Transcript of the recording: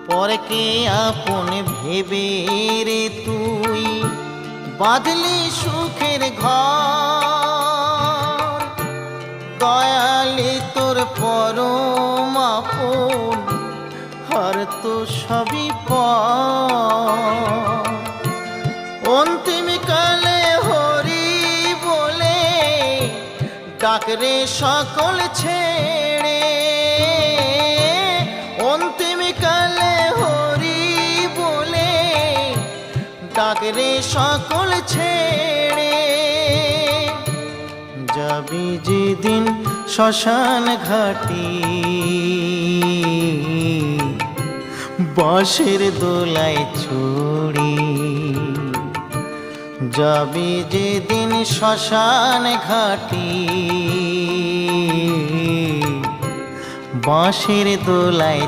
পরকে আপন ভেবে রে তুই বাঁধলি সুখের ঘর। দয়ালি তোর পরম আপন আর তো সবই পর। অন্তিম কালে হরি বলে ডাকরে সকল ছেড়ে। অন্তিম কালে হরি বলে ডাকরে সকল ছেড়ে। যাবি যেদিন শ্মশান ঘাটি বাঁশের দোলায় ছড়ি। যাবি যেদিন শ্মশান ঘাটি বাঁশের দোলায়